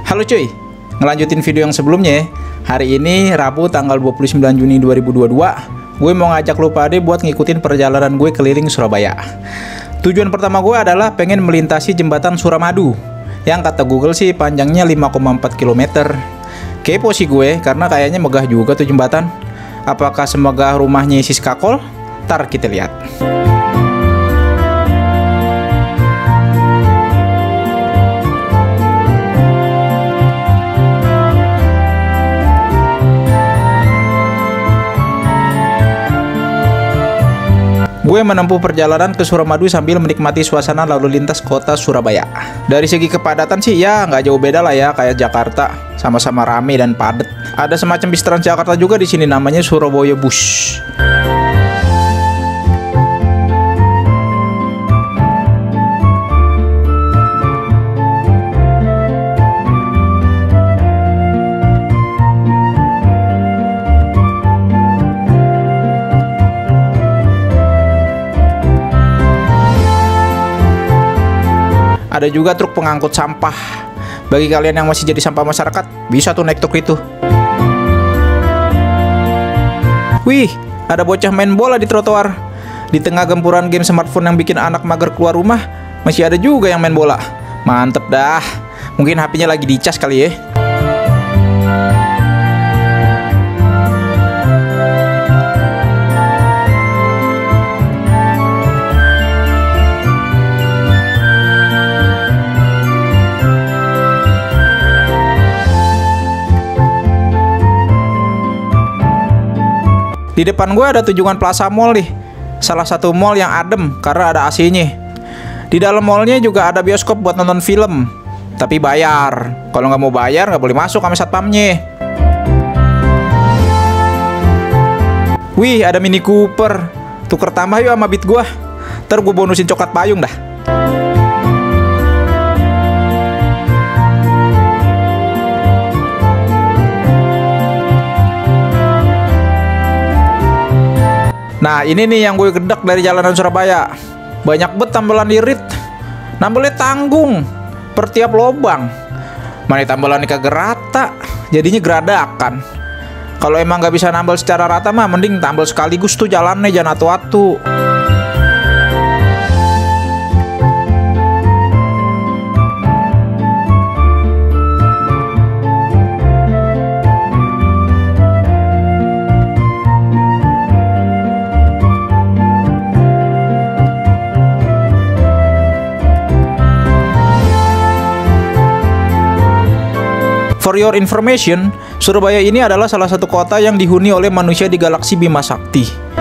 Halo cuy, ngelanjutin video yang sebelumnya ya. Hari ini Rabu tanggal 29 Juni 2022, gue mau ngajak lu pada buat ngikutin perjalanan gue keliling Surabaya. Tujuan pertama gue adalah pengen melintasi jembatan Suramadu, yang kata Google sih panjangnya 5,4 km. Kepo sih gue, karena kayaknya megah juga tuh jembatan. Apakah semegah rumahnya Siska Kol? Ntar kita lihat. Gue menempuh perjalanan ke Suramadu sambil menikmati suasana lalu lintas kota Surabaya. Dari segi kepadatan sih ya nggak jauh beda lah ya kayak Jakarta, sama-sama rame dan padat. Ada semacam bis Transjakarta juga di sini namanya Surabaya Bus. Ada juga truk pengangkut sampah. Bagi kalian yang masih jadi sampah masyarakat, bisa tuh naik truk itu. Wih, ada bocah main bola di trotoar. Di tengah gempuran game smartphone yang bikin anak mager keluar rumah, masih ada juga yang main bola. Mantep dah. Mungkin HP-nya lagi dicas kali ya. Di depan gue ada Tunjungan Plaza Mall nih, salah satu mall yang adem karena ada AC-nya. Di dalam mallnya juga ada bioskop buat nonton film, tapi bayar. Kalau nggak mau bayar nggak boleh masuk sama satpamnya. Wih, ada Mini Cooper. Tuker tambah yuk sama Beat gue. Ntar gue bonusin coklat payung dah. Nah ini nih yang gue gedek dari jalanan Surabaya. Banyak bet tambelan irit. Nambelnya tanggung per tiap lobang. Mana tambelannya kagak rata, jadinya geradakan. Kalau emang nggak bisa nambel secara rata mah mending tambel sekaligus tuh jalannya, jangan atu-atu. For your information, Surabaya ini adalah salah satu kota yang dihuni oleh manusia di galaksi Bima Sakti.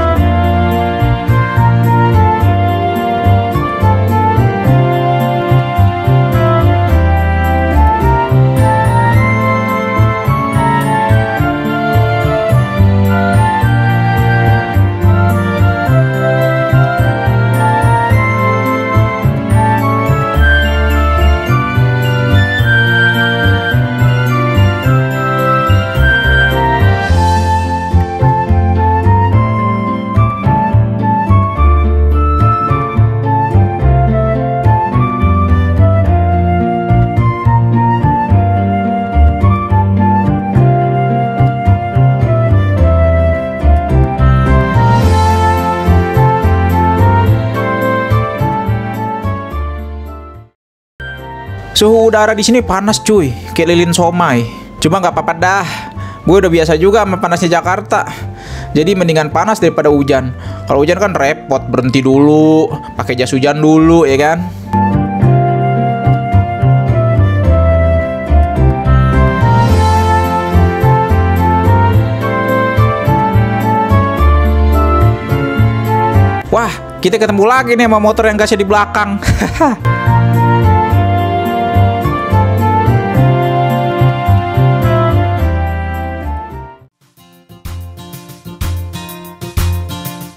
Suhu udara di sini panas cuy, kayak lilin somai. Cuma nggak apa-apa dah, gue udah biasa juga sama panasnya Jakarta. Jadi mendingan panas daripada hujan. Kalau hujan kan repot, berhenti dulu, pakai jas hujan dulu ya kan. Wah, kita ketemu lagi nih sama motor yang gasnya di belakang.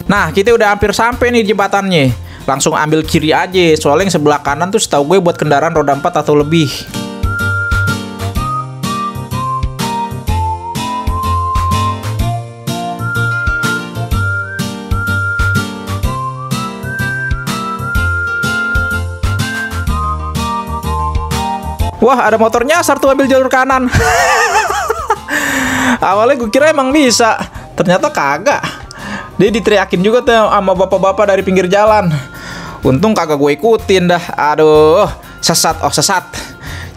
Nah, kita udah hampir sampai nih di jembatannya. Langsung ambil kiri aja, soalnya yang sebelah kanan tuh setahu gue buat kendaraan roda 4 atau lebih. Wah, ada motor nyasar tuh ambil jalur kanan. Awalnya gue kira emang bisa, ternyata kagak. Dia diteriakin juga tuh sama bapak-bapak dari pinggir jalan. Untung kagak gue ikutin dah. Aduh, sesat, sesat.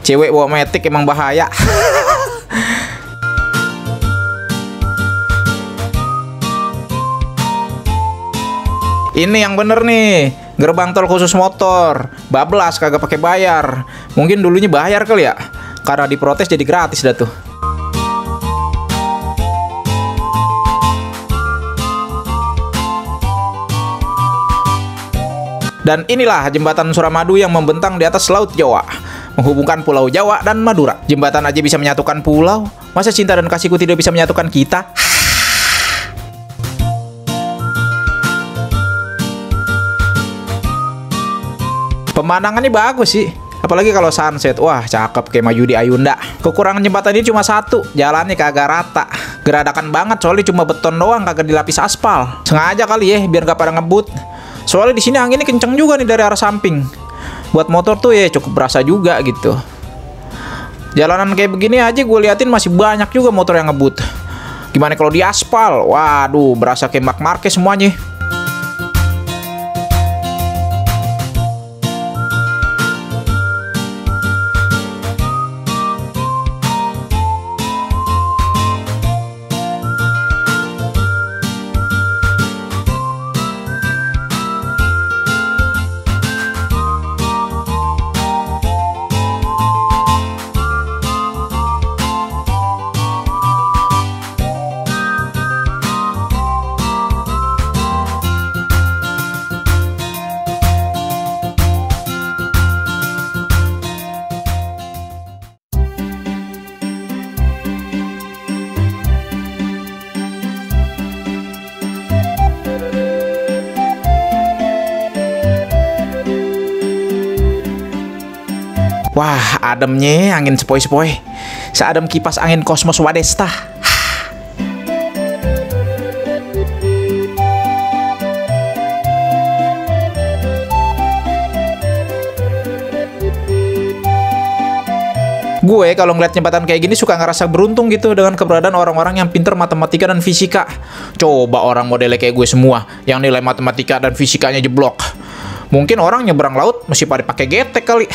Cewek bawa metik emang bahaya. Ini yang bener nih, gerbang tol khusus motor, bablas kagak pakai bayar. Mungkin dulunya bayar kali ya, karena diprotes jadi gratis dah tuh. Dan inilah jembatan Suramadu yang membentang di atas Laut Jawa, menghubungkan Pulau Jawa dan Madura. Jembatan aja bisa menyatukan pulau, masa cinta dan kasihku tidak bisa menyatukan kita? Pemandangannya bagus sih, apalagi kalau sunset. Wah, cakep kayak maju di Ayunda. Kekurangan jembatan ini cuma satu, jalannya kagak rata. Geradakan banget soalnya cuma beton doang, kagak dilapis aspal. Sengaja kali ya biar gak pada ngebut. Soalnya di sini anginnya kenceng juga nih dari arah samping. Buat motor tuh ya cukup berasa juga gitu. Jalanan kayak begini aja gue liatin masih banyak juga motor yang ngebut. Gimana kalau di aspal? Waduh, berasa kayak Marc Marquez semuanya. Wah, ademnya angin sepoi-sepoi. Seadem kipas angin Kosmos Wadesta. Gue kalau ngeliat jembatan kayak gini suka ngerasa beruntung gitu dengan keberadaan orang-orang yang pinter matematika dan fisika. Coba orang modelnya kayak gue semua yang nilai matematika dan fisikanya jeblok. Mungkin orang nyebrang laut mesti pada pakai getek kali.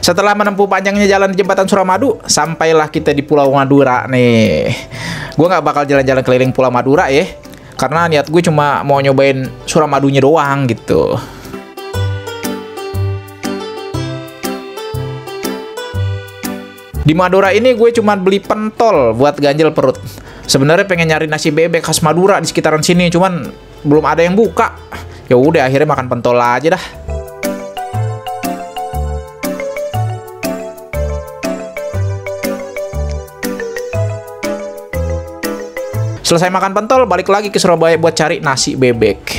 Setelah menempuh panjangnya jalan di jembatan Suramadu, sampailah kita di Pulau Madura nih. Gue nggak bakal jalan-jalan keliling Pulau Madura ya, karena niat gue cuma mau nyobain Suramadunya doang gitu. Di Madura ini gue cuma beli pentol buat ganjel perut. Sebenarnya pengen nyari nasi bebek khas Madura di sekitaran sini, cuman belum ada yang buka. Ya udah akhirnya makan pentol aja dah. Selesai makan pentol, balik lagi ke Surabaya buat cari nasi bebek.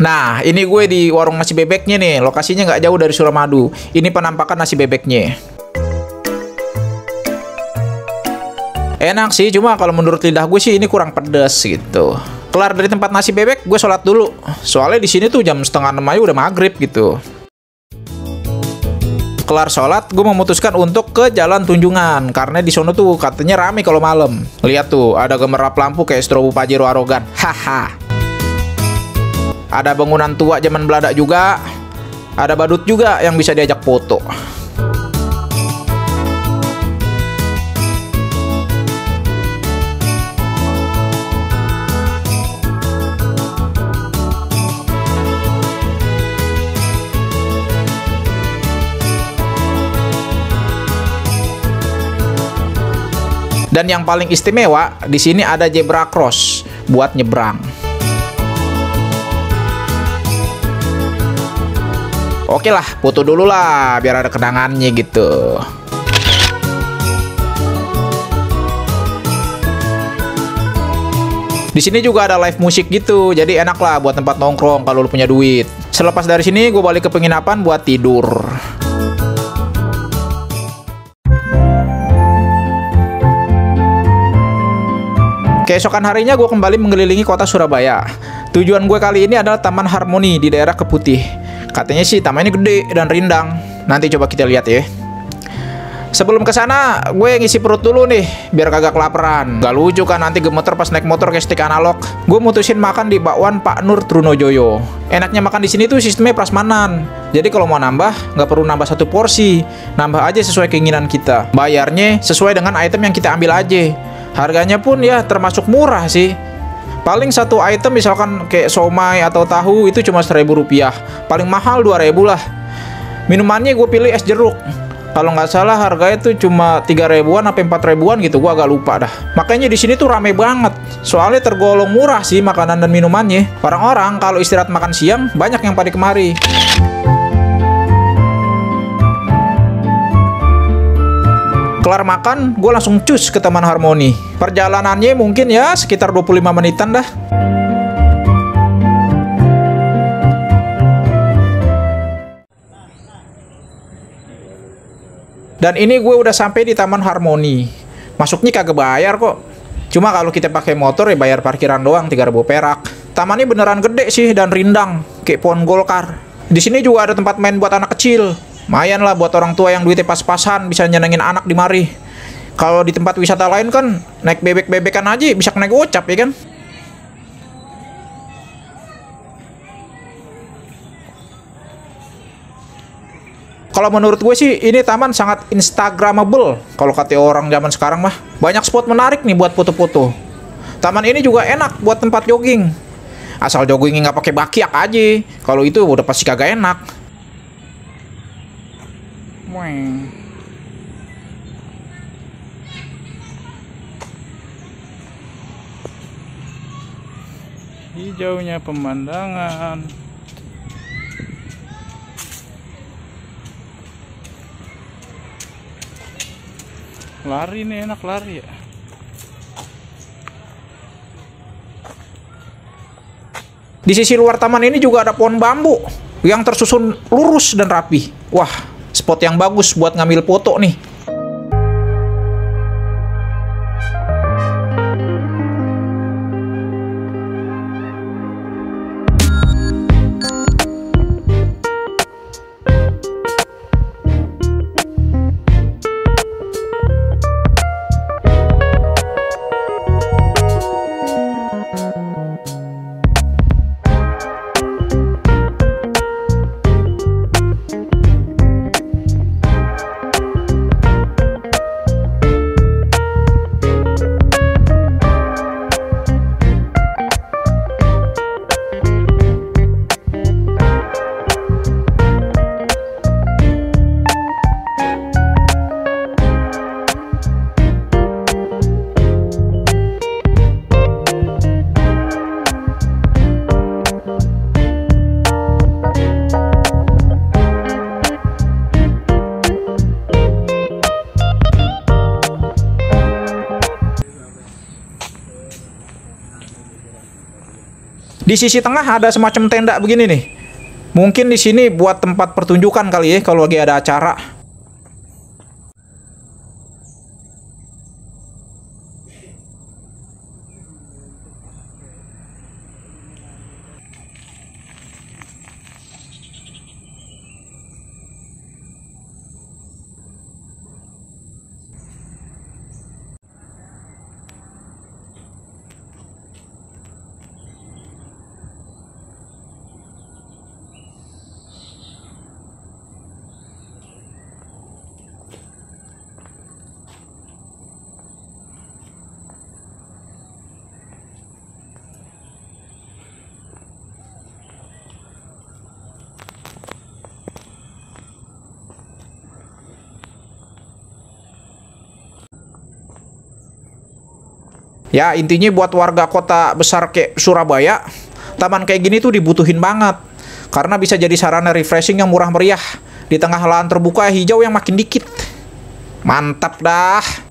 Nah, ini gue di warung nasi bebeknya nih. Lokasinya nggak jauh dari Suramadu. Ini penampakan nasi bebeknya. Enak sih, cuma kalau menurut lidah gue sih ini kurang pedas gitu. Kelar dari tempat nasi bebek, gue sholat dulu. Soalnya di sini tuh jam 5:30 aja udah maghrib gitu. Kelar sholat, gue memutuskan untuk ke Jalan Tunjungan karena di sono tuh katanya rame kalau malam. Lihat tuh, ada gemerlap lampu kayak strobo Pajero arogan. Haha. Ada bangunan tua zaman Belanda juga. Ada badut juga yang bisa diajak foto. Dan yang paling istimewa, di sini ada zebra cross buat nyebrang. Oke lah, foto dulu lah biar ada kenangannya gitu. Di sini juga ada live musik gitu, jadi enak lah buat tempat nongkrong kalau lu punya duit. Selepas dari sini, gue balik ke penginapan buat tidur. Keesokan harinya gue kembali mengelilingi kota Surabaya. Tujuan gue kali ini adalah Taman Harmoni di daerah Keputih. Katanya sih tamannya gede dan rindang. Nanti coba kita lihat ya. Sebelum ke sana, gue ngisi perut dulu nih, biar kagak kelaparan. Gak lucu kan nanti gemeter pas naik motor kayak stick analog. Gue mutusin makan di bakwan Pak Nur Trunojoyo. Enaknya makan di sini tuh sistemnya prasmanan. Jadi kalau mau nambah, nggak perlu nambah satu porsi. Nambah aja sesuai keinginan kita. Bayarnya sesuai dengan item yang kita ambil aja. Harganya pun ya termasuk murah sih. Paling satu item misalkan kayak somai atau tahu itu cuma Rp1.000. Paling mahal 2.000 lah. Minumannya gue pilih es jeruk. Kalau nggak salah harganya tuh cuma 3.000-an sampai 4.000-an gitu, gue agak lupa dah. Makanya di sini tuh rame banget. Soalnya tergolong murah sih makanan dan minumannya. Orang-orang kalau istirahat makan siang banyak yang pada kemari. Kelar makan, gue langsung cus ke Taman Harmoni. Perjalanannya mungkin ya sekitar 25 menitan dah. Dan ini gue udah sampai di Taman Harmoni. Masuknya kagak bayar kok. Cuma kalau kita pakai motor ya bayar parkiran doang 3.000 perak. Tamannya beneran gede sih dan rindang, kayak pohon golkar. Di sini juga ada tempat main buat anak kecil. Lumayan lah buat orang tua yang duitnya pas-pasan bisa nyenengin anak di mari. Kalau di tempat wisata lain kan naik bebek-bebekan aja bisa naik gocap ya kan. Kalau menurut gue sih ini taman sangat instagramable kalau kata orang zaman sekarang mah. Banyak spot menarik nih buat foto-foto. Taman ini juga enak buat tempat jogging. Asal joggingnya nggak pakai bakiak aja. Kalau itu udah pasti kagak enak. Hijaunya pemandangan. Lari nih, enak lari ya. Di sisi luar taman ini juga ada pohon bambu yang tersusun lurus dan rapi. Wah, spot yang bagus buat ngambil foto nih. Di sisi tengah ada semacam tenda begini nih. Mungkin di sini buat tempat pertunjukan kali ya kalau lagi ada acara. Ya intinya buat warga kota besar kayak Surabaya, taman kayak gini tuh dibutuhin banget. Karena bisa jadi sarana refreshing yang murah meriah di tengah lahan terbuka hijau yang makin dikit. Mantap dah.